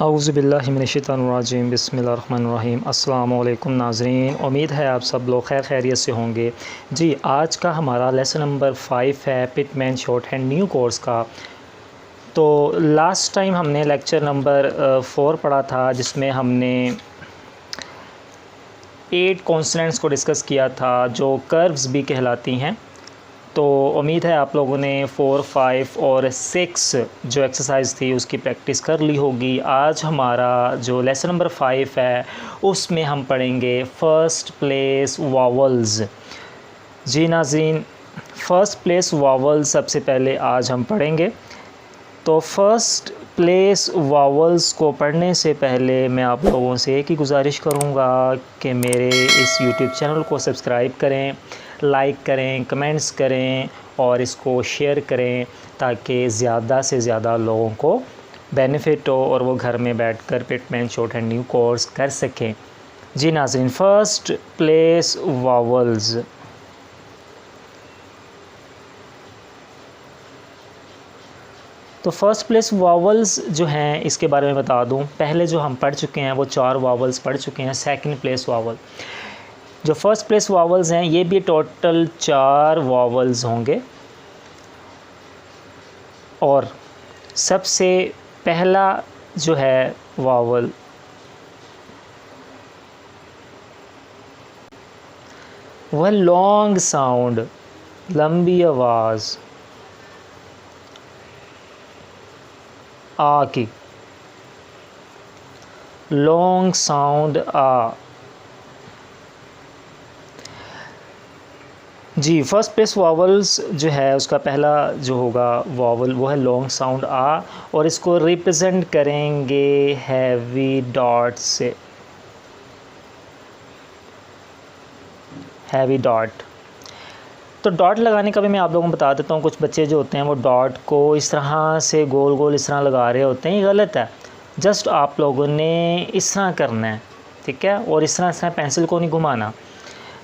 औज़ुबिल्लाहिमिनश्शैतानिर्रजीम बिस्मिल्लाहिर्रहमानिर्रहीम। अस्सलामु अलैकुम नाज़रीन, उम्मीद है आप सब लोग खैर खैरियत से होंगे। जी, आज का हमारा लेसन नंबर 5 है Pitman short hand new course का। तो लास्ट टाइम हमने लेक्चर नंबर 4 पढ़ा था, जिसमें हमने 8 कॉन्सोनेंट्स को डिस्कस किया था जो कर्व्स भी कहलाती हैं। तो उम्मीद है आप लोगों ने 4, 5 और 6 जो एक्सरसाइज थी उसकी प्रैक्टिस कर ली होगी। आज हमारा जो लेसन नंबर 5 है उसमें हम पढ़ेंगे फ़र्स्ट प्लेस वावल्स। जी नाज़रीन, फ़र्स्ट प्लेस वावल्स सबसे पहले आज हम पढ़ेंगे। तो फ़र्स्ट प्लेस वावल्स को पढ़ने से पहले मैं आप लोगों से एक ही गुजारिश करूँगा कि मेरे इस YouTube चैनल को सब्सक्राइब करें, लाइक करें, कमेंट्स करें और इसको शेयर करें ताकि ज़्यादा से ज़्यादा लोगों को बेनिफिट हो और वो घर में बैठकर Pitman short hand new course कर सकें। जी नाज़रीन, फ़र्स्ट प्लेस वावल्स। तो फ़र्स्ट प्लेस वावल्स जो हैं इसके बारे में बता दूं। पहले जो हम पढ़ चुके हैं वो 4 वावल्स पढ़ चुके हैं। सेकंड प्लेस वावल, जो फ़र्स्ट प्लेस वावल्स हैं ये भी टोटल 4 वावल्स होंगे। और सबसे पहला जो है वावल वह लॉन्ग साउंड, लंबी आवाज़ आ की, लॉन्ग साउंड आ। जी, फ़र्स्ट प्लेस वावल्स जो है उसका पहला जो होगा वावल वो है लॉन्ग साउंड आ, और इसको रिप्रेजेंट करेंगे हैवी डॉट से, हैवी डॉट। तो डॉट लगाने का भी मैं आप लोगों को बता देता हूँ। कुछ बच्चे जो होते हैं वो डॉट को इस तरह से गोल गोल इस तरह लगा रहे होते हैं, ये गलत है। जस्ट आप लोगों ने इस तरह करना है, ठीक है, और इस तरह पेंसिल को नहीं घुमाना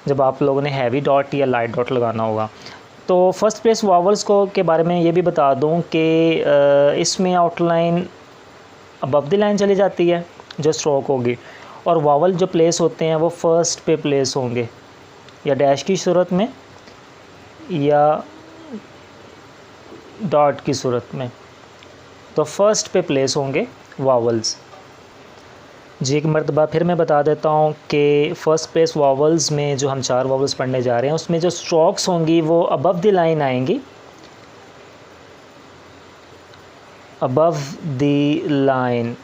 जब आप लोगों ने हैवी डॉट या लाइट डॉट लगाना होगा। तो फर्स्ट प्लेस वावल्स को के बारे में ये भी बता दूँ कि इसमें आउटलाइन अबव द लाइन चली जाती है जो स्ट्रोक होगी, और वावल जो प्लेस होते हैं वो फर्स्ट पे प्लेस होंगे, या डैश की सूरत में या डॉट की सूरत में। तो फर्स्ट पे प्लेस होंगे वावल्स। जी, एक मरतबा फिर मैं बता देता हूँ कि फ़र्स्ट प्लेस वावल्स में जो हम 4 वावल्स पढ़ने जा रहे हैं उसमें जो स्ट्रोक्स होंगी वो अबव द लाइन आएंगी, अबव द लाइन।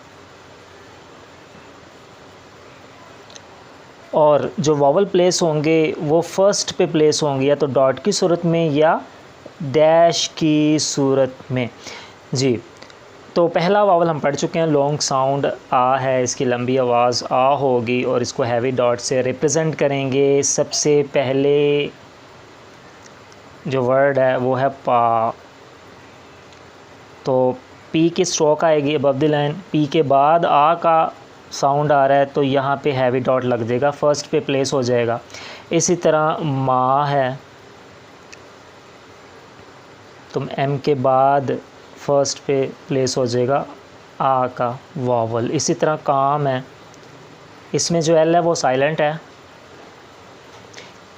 और जो वावल प्लेस होंगे वो फर्स्ट पे प्लेस होंगे या तो डॉट की सूरत में या डैश की सूरत में। जी, तो पहला वावल हम पढ़ चुके हैं, लॉन्ग साउंड आ है, इसकी लंबी आवाज़ आ होगी और इसको हैवी डॉट से रिप्रेजेंट करेंगे। सबसे पहले जो वर्ड है वो है पा। तो पी की स्ट्रोक आएगी अबव द लाइन, पी के बाद आ का साउंड आ रहा है तो यहाँ पे हैवी डॉट लग जाएगा, फर्स्ट पे प्लेस हो जाएगा। इसी तरह माँ है तो एम के बाद फर्स्ट पे प्लेस हो जाएगा आ का वावल। इसी तरह काम है, इसमें जो एल है वो साइलेंट है,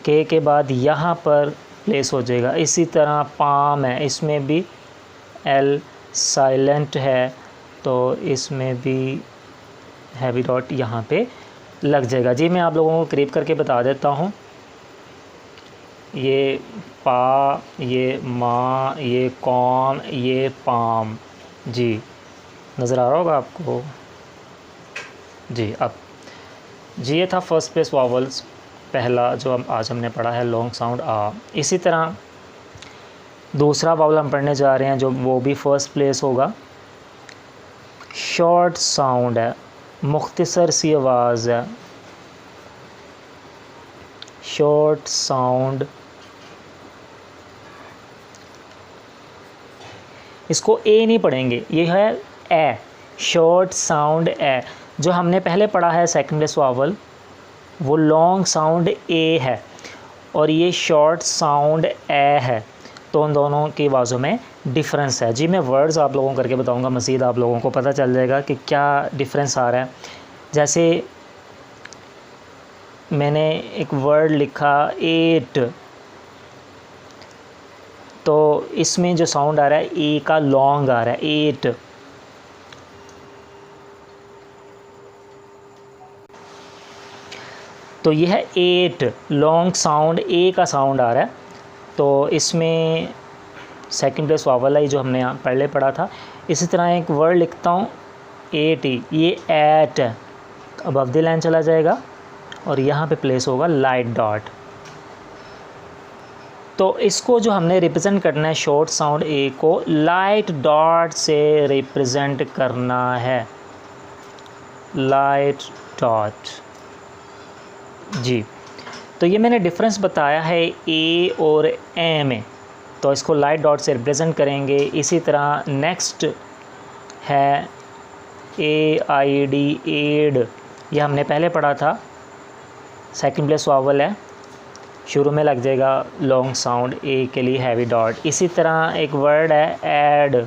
के बाद यहाँ पर प्लेस हो जाएगा। इसी तरह पाम है, इसमें भी एल साइलेंट है तो इसमें भी हैवी डॉट यहाँ पे लग जाएगा। जी, मैं आप लोगों को करीब करके बता देता हूँ। ये पा, ये माँ, ये कौम, ये पाम। जी, नज़र आ रहा होगा आपको। जी, अब जी ये था फर्स्ट प्लेस वावल्स, पहला जो आज हमने पढ़ा है लॉन्ग साउंड आ। इसी तरह दूसरा वावल हम पढ़ने जा रहे हैं जो वो भी फर्स्ट प्लेस होगा, शॉर्ट साउंड है, मुख्तसर सी आवाज़ है, शॉर्ट साउंड। इसको ए नहीं पढ़ेंगे, ये है ए, शॉर्ट साउंड ए। जो हमने पहले पढ़ा है सेकंड प्लेस वावल वो लॉन्ग साउंड ए है और ये शॉर्ट साउंड ए है। तो उन दोनों की आवाज़ों में डिफरेंस है। जी मैं वर्ड्स आप लोगों को करके बताऊंगा, मज़ीद आप लोगों को पता चल जाएगा कि क्या डिफरेंस आ रहा है। जैसे मैंने एक वर्ड लिखा 8, तो इसमें जो साउंड आ रहा है ए का लॉन्ग आ रहा है 8। तो यह है 8 लॉन्ग साउंड, ए का साउंड आ रहा है। तो इसमें सेकंड प्लेस वावल है जो हमने यहाँ पहले पढ़ा था। इसी तरह एक वर्ड लिखता हूँ 80, ये एट है, अबव द लाइन चला जाएगा और यहाँ पे प्लेस होगा लाइट डॉट। तो इसको जो हमने रिप्रेजेंट करना है शॉर्ट साउंड ए को लाइट डॉट से रिप्रेजेंट करना है, लाइट डॉट। जी तो ये मैंने डिफरेंस बताया है ए और ए में, तो इसको लाइट डॉट से रिप्रेजेंट करेंगे। इसी तरह नेक्स्ट है AID, एड, ये हमने पहले पढ़ा था, सेकंड प्लेस वावल है, शुरू में लग जाएगा लॉन्ग साउंड ए के लिए हैवी डॉट। इसी तरह एक वर्ड है ऐड,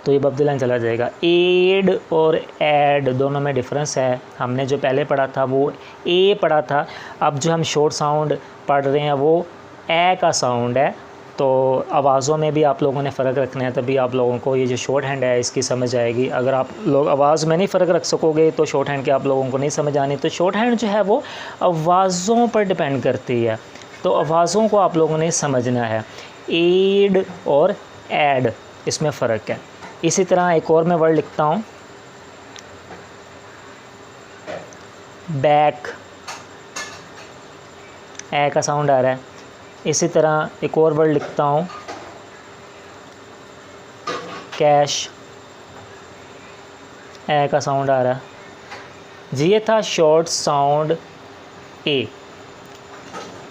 तो ये अबव द लाइन चला जाएगा। एड और ऐड दोनों में डिफरेंस है। हमने जो पहले पढ़ा था वो ए पढ़ा था, अब जो हम शॉर्ट साउंड पढ़ रहे हैं वो ए का साउंड है। तो आवाज़ों में भी आप लोगों ने फ़र्क रखना है, तभी आप लोगों को ये जो शॉर्ट हैंड है इसकी समझ आएगी। अगर आप लोग आवाज़ में नहीं फ़र्क रख सकोगे तो शॉर्ट हैंड की आप लोगों को नहीं समझ आनी। तो शॉर्ट हैंड जो है वो आवाज़ों पर डिपेंड करती है, तो आवाज़ों को आप लोगों ने समझना है। एड और ऐड इसमें फ़र्क है। इसी तरह एक और मैं वर्ड लिखता हूँ बैक, ए का साउंड आ रहा है। इसी तरह एक और वर्ड लिखता हूँ कैश, ए का साउंड आ रहा है। जी ये था शॉर्ट साउंड ए,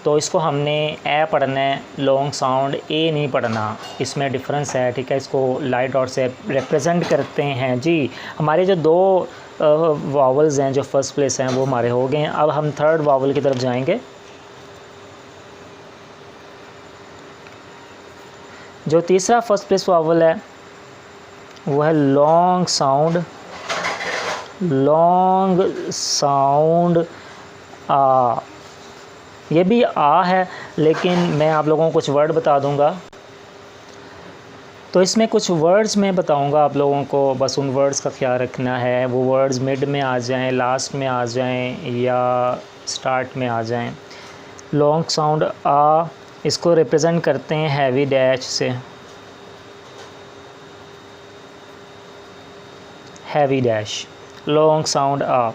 तो इसको हमने ए पढ़ना है, लॉन्ग साउंड ए नहीं पढ़ना, इसमें डिफरेंस है। ठीक है, इसको लाइट डॉट से रिप्रेजेंट करते हैं। जी हमारे जो दो वावल्स हैं जो फर्स्ट प्लेस हैं वो हमारे हो गए हैं। अब हम थर्ड वावल की तरफ जाएंगे। जो तीसरा फर्स्ट प्लेस वावल है वो है लॉन्ग साउंड, लॉन्ग साउंड आ। ये भी आ है, लेकिन मैं आप लोगों को कुछ वर्ड बता दूंगा। तो इसमें कुछ वर्ड्स मैं बताऊंगा आप लोगों को, बस उन वर्ड्स का ख्याल रखना है। वो वर्ड्स मिड में आ जाएं, लास्ट में आ जाएं या स्टार्ट में आ जाएं। लॉन्ग साउंड आ, इसको रिप्रेजेंट करते हैं हैवी डैश से, हैवी डैश, लॉन्ग साउंड आ।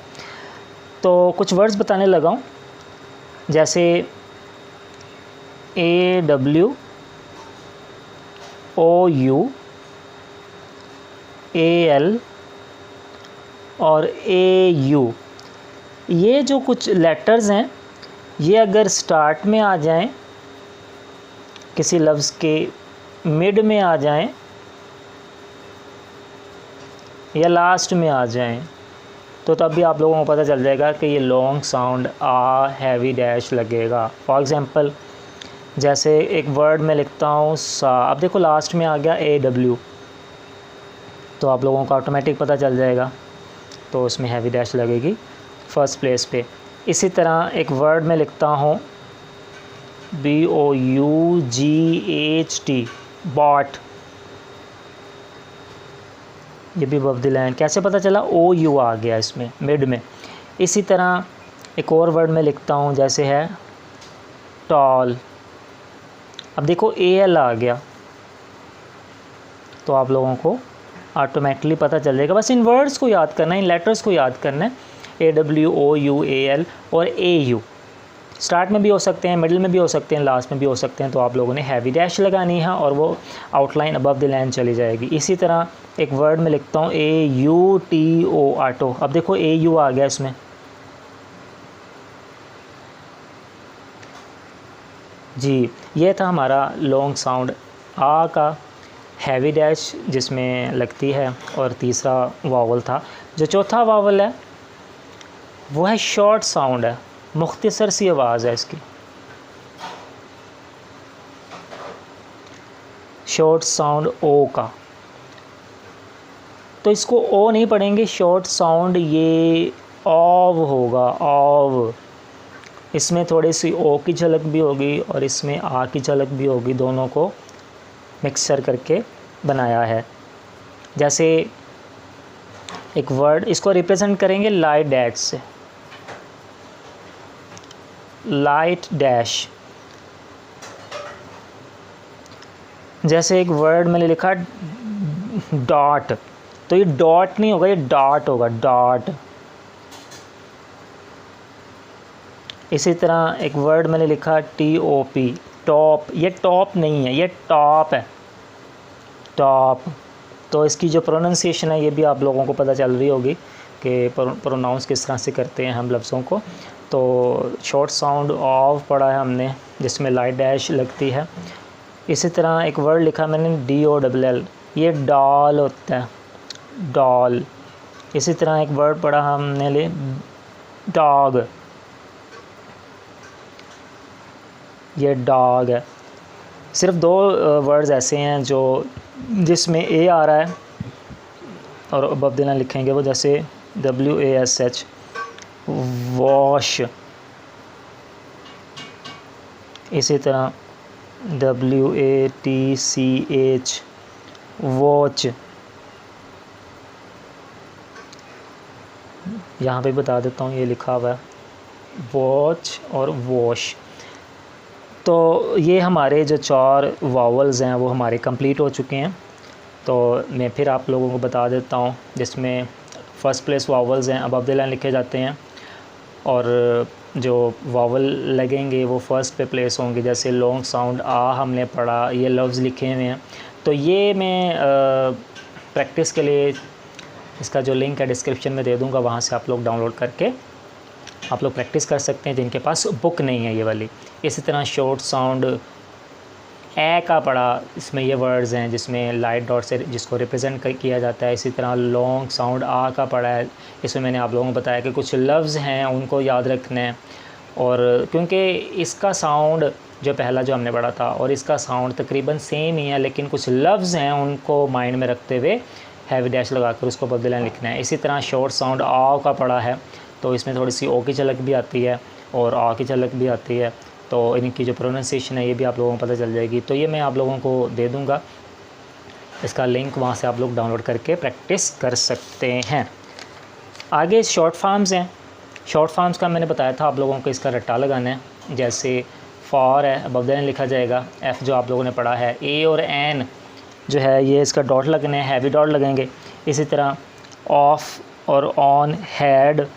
तो कुछ वर्ड्स बताने लगा हूँ, जैसे AW, OU, AL और AU। ये जो कुछ लेटर्स हैं ये अगर स्टार्ट में आ जाएं, किसी लफ्ज़ के मिड में आ जाएं या लास्ट में आ जाएं, तो तब भी आप लोगों को पता चल जाएगा कि ये लॉन्ग साउंड आ हैवी डैश लगेगा। फॉर एग्ज़ाम्पल जैसे एक वर्ड में लिखता हूँ सा, अब देखो लास्ट में आ गया AW, तो आप लोगों को ऑटोमेटिक पता चल जाएगा, तो उसमें हैवी डैश लगेगी फर्स्ट प्लेस पे। इसी तरह एक वर्ड में लिखता हूँ BOUGHT, बॉट, ये भी अबव द लाइन। कैसे पता चला? OU आ गया इसमें मिड में। इसी तरह एक और वर्ड में लिखता हूँ, जैसे है टॉल, अब देखो AL आ गया, तो आप लोगों को ऑटोमेटिकली पता चल जाएगा। बस इन वर्ड्स को याद करना है, इन लेटर्स को याद करना है, AW, OU, AL और AU। स्टार्ट में भी हो सकते हैं, मिडिल में भी हो सकते हैं, लास्ट में भी हो सकते हैं। तो आप लोगों ने हैवी डैश लगानी है और वो आउटलाइन अबव द लाइन चली जाएगी। इसी तरह एक वर्ड में लिखता हूँ AUTO, ऑटो, अब देखो AU आ गया इसमें। जी ये था हमारा लॉन्ग साउंड आ का हैवी डैश जिसमें लगती है, और तीसरा वावल था। जो चौथा वावल है वो है शॉर्ट साउंड है, मुख्तसर सी आवाज़ है इसकी। शॉर्ट साउंड ओ का, तो इसको ओ नहीं पढ़ेंगे, शॉर्ट साउंड ये ऑव होगा, ऑव। इसमें थोड़ी सी ओ की झलक भी होगी और इसमें आ की झलक भी होगी, दोनों को मिक्सर करके बनाया है। जैसे एक वर्ड, इसको रिप्रेजेंट करेंगे लाइट डैश से, लाइट डैश। जैसे एक वर्ड मैंने लिखा डॉट, तो ये डॉट नहीं होगा, ये डॉट होगा, डॉट। इसी तरह एक वर्ड मैंने लिखा TOP, टॉप, ये टॉप नहीं है, ये टॉप है, टॉप। तो इसकी जो प्रोनाउंसिएशन है ये भी आप लोगों को पता चल रही होगी कि प्रोनाउंस किस तरह से करते हैं हम लफ्ज़ों को। तो शॉर्ट साउंड ऑफ पढ़ा है हमने, जिसमें लाइट डैश लगती है। इसी तरह एक वर्ड लिखा मैंने DOLL, ये डॉल होता है, डॉल। इसी तरह एक वर्ड पढ़ा हमने डॉग, ये डॉग है। सिर्फ दो वर्ड्स ऐसे हैं जो जिसमें ए आ रहा है और अबव द लाइन लिखेंगे वो, जैसे WASH, वॉश। इसी तरह WATCH, वॉच। यहाँ पे बता देता हूँ, ये लिखा हुआ है वॉच और वॉश। तो ये हमारे जो 4 वावल्स हैं वो हमारे कंप्लीट हो चुके हैं। तो मैं फिर आप लोगों को बता देता हूँ, जिसमें फ़र्स्ट प्लेस वावल्स हैं, अबव द लाइन लिखे जाते हैं, और जो वावल लगेंगे वो फर्स्ट पे प्लेस होंगे। जैसे लॉन्ग साउंड आ हमने पढ़ा, ये लफ्ज़ लिखे हुए हैं। तो ये मैं प्रैक्टिस के लिए इसका जो लिंक है डिस्क्रिप्शन में दे दूँगा, वहाँ से आप लोग डाउनलोड करके आप लोग प्रैक्टिस कर सकते हैं, जिनके पास बुक नहीं है ये वाली। इसी तरह शॉर्ट साउंड ए का पढ़ा, इसमें ये वर्ड्स हैं जिसमें लाइट डॉट से जिसको रिप्रेजेंट किया जाता है। इसी तरह लॉन्ग साउंड आ का पढ़ा है, इसमें मैंने आप लोगों को बताया कि कुछ लफ्ज़ हैं उनको याद रखना है, और क्योंकि इसका साउंड जो पहला जो हमने पढ़ा था और इसका साउंड तकरीबन सेम ही है, लेकिन कुछ लफ्ज़ हैं उनको माइंड में रखते हुए हैवी डैश लगाकर उसको बदलना लिखना है। इसी तरह शॉर्ट साउंड आ का पढ़ा है, तो इसमें थोड़ी सी ओ की झलक भी आती है और आ की झलक भी आती है। तो इनकी जो प्रोनाउंसिएशन है ये भी आप लोगों को पता चल जाएगी। तो ये मैं आप लोगों को दे दूँगा इसका लिंक, वहाँ से आप लोग डाउनलोड करके प्रैक्टिस कर सकते हैं। आगे शॉर्ट फॉर्म्स हैं। शॉर्ट फॉर्म्स का मैंने बताया था आप लोगों को इसका रट्टा लगाना है। जैसे फॉर है, अबव द लाइन लिखा जाएगा, एफ़ जो आप लोगों ने पढ़ा है, ए और एन जो है ये इसका डॉट लगने हैं, हैवी डॉट लगेंगे। इसी तरह ऑफ और ऑन, हैड।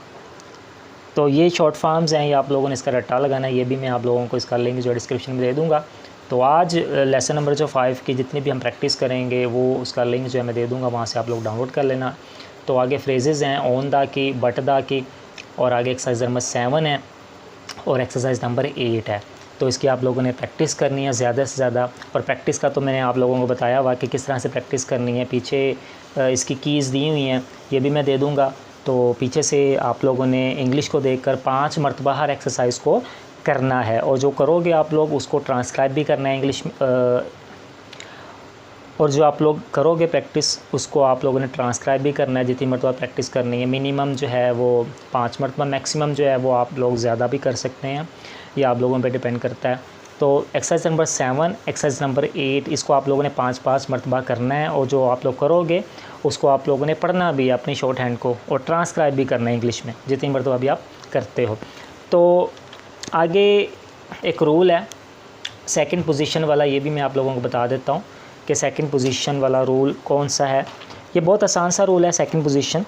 तो ये शॉर्ट फॉर्म्स हैं, ये आप लोगों ने इसका रट्टा लगाना है। ये भी मैं आप लोगों को इसका लिंक जो डिस्क्रिप्शन में दे दूँगा। तो आज लेसन नंबर जो 5 की जितनी भी हम प्रैक्टिस करेंगे वो उसका लिंक जो है मैं दे दूँगा, वहाँ से आप लोग डाउनलोड कर लेना। तो आगे फ्रेजेज़ हैं ऑन दा की, बट दा की, और आगे एक्सरसाइज नंबर 7 है और एक्सरसाइज नंबर 8 है। तो इसकी आप लोगों ने प्रैक्टिस करनी है ज़्यादा से ज़्यादा। और प्रैक्टिस का तो मैंने आप लोगों को बताया हुआ कि किस तरह से प्रैक्टिस करनी है। पीछे इसकी कीज़ दी हुई हैं, ये भी मैं दे दूँगा। तो पीछे से आप लोगों ने इंग्लिश को देखकर 5 मरतबा हर एक्सरसाइज को करना है, और जो करोगे आप लोग उसको ट्रांसक्राइब भी करना है इंग्लिश में, और जो आप लोग करोगे प्रैक्टिस उसको आप लोगों ने ट्रांसक्राइब भी करना है। जितनी मरतबा प्रैक्टिस करनी है, मिनिमम जो है वो 5 मरतबा, मैक्सिमम जो है वो आप लोग ज़्यादा भी कर सकते हैं, ये आप लोगों पे डिपेंड करता है। तो एक्सरसाइज नंबर 7, एक्सरसाइज नंबर 8, इसको आप लोगों ने 5-5 मरतबा करना है, और जो आप लोग करोगे उसको आप लोगों ने पढ़ना भी अपनी शॉर्ट हैंड को, और ट्रांसक्राइब भी करना है इंग्लिश में जितनी मरतबा भी आप करते हो। तो आगे एक रूल है सेकंड पोजीशन वाला, ये भी मैं आप लोगों को बता देता हूँ कि सेकंड पोजीशन वाला रूल कौन सा है। ये बहुत आसान सा रूल है सेकंड पोजीशन,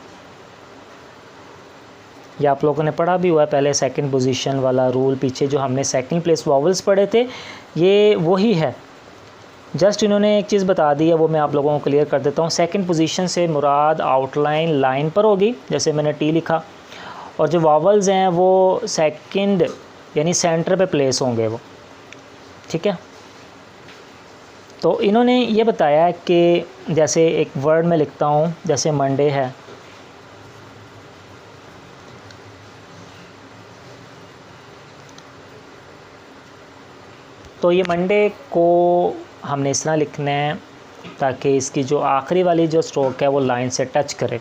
ये आप लोगों ने पढ़ा भी हुआ है पहले। सेकंड पोजीशन वाला रूल पीछे जो हमने सेकंड प्लेस वॉवल्स पढ़े थे ये वही है, जस्ट इन्होंने एक चीज़ बता दी है, वो मैं आप लोगों को क्लियर कर देता हूँ। सेकंड पोजीशन से मुराद आउटलाइन लाइन पर होगी, जैसे मैंने टी लिखा, और जो वॉवल्स हैं वो सेकंड यानी सेंटर पे प्लेस होंगे वो, ठीक है। तो इन्होंने ये बताया है कि जैसे एक वर्ड में लिखता हूँ, जैसे मंडे है, तो ये मंडे को हमने इस तरह लिखना है ताकि इसकी जो आखिरी वाली जो स्ट्रोक है वो लाइन से टच करे।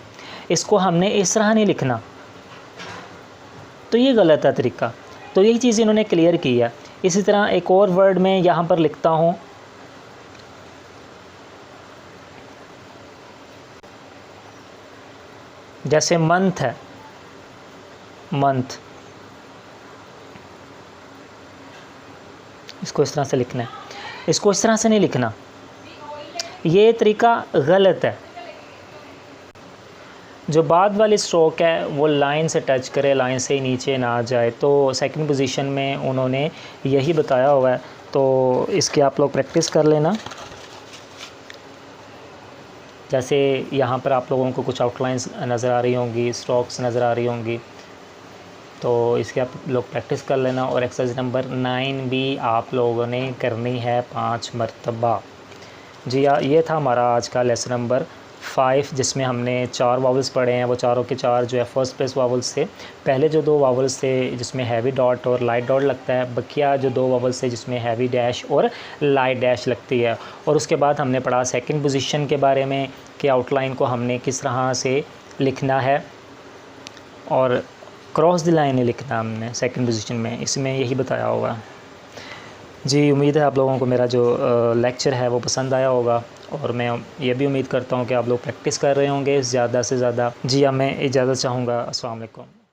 इसको हमने इस तरह नहीं लिखना, तो ये गलत है तरीका। तो यही चीज़ इन्होंने क्लियर की है। इसी तरह एक और वर्ड में यहाँ पर लिखता हूँ, जैसे मंथ है, मंथ, इसको इस तरह से लिखना है, इसको इस तरह से नहीं लिखना, ये तरीका गलत है। जो बाद वाली स्ट्रोक है वो लाइन से टच करे, लाइन से नीचे ना जाए। तो सेकंड पोजीशन में उन्होंने यही बताया हुआ है, तो इसकी आप लोग प्रैक्टिस कर लेना। जैसे यहाँ पर आप लोगों को कुछ आउटलाइंस नज़र आ रही होंगी, स्ट्रोक्स नज़र आ रही होंगी, तो इसकी आप लोग प्रैक्टिस कर लेना। और एक्सरसाइज नंबर 9 भी आप लोगों ने करनी है 5 मरतबा। जी हाँ, ये था हमारा आज का लेसन नंबर 5, जिसमें हमने 4 वावल्स पढ़े हैं। वो चारों के चार जो है फर्स्ट प्लेस वावल्स थे। पहले जो 2 वावल्स थे जिसमें हैवी डॉट और लाइट डॉट लगता है, बकिया जो 2 वावल्स थे जिसमें हैवी डैश और लाइट डैश लगती है। और उसके बाद हमने पढ़ा सेकंड पोजीशन के बारे में कि आउटलाइन को हमने किस तरह से लिखना है, और क्रॉस द लाइन लिखना हमने सेकंड पोजीशन में, इसमें यही बताया होगा। जी, उम्मीद है आप लोगों को मेरा जो लेक्चर है वो पसंद आया होगा, और मैं ये भी उम्मीद करता हूँ कि आप लोग प्रैक्टिस कर रहे होंगे ज़्यादा से ज़्यादा। जी हाँ, मैं इजाज़त चाहूँगा। अस्सलाम वालेकुम।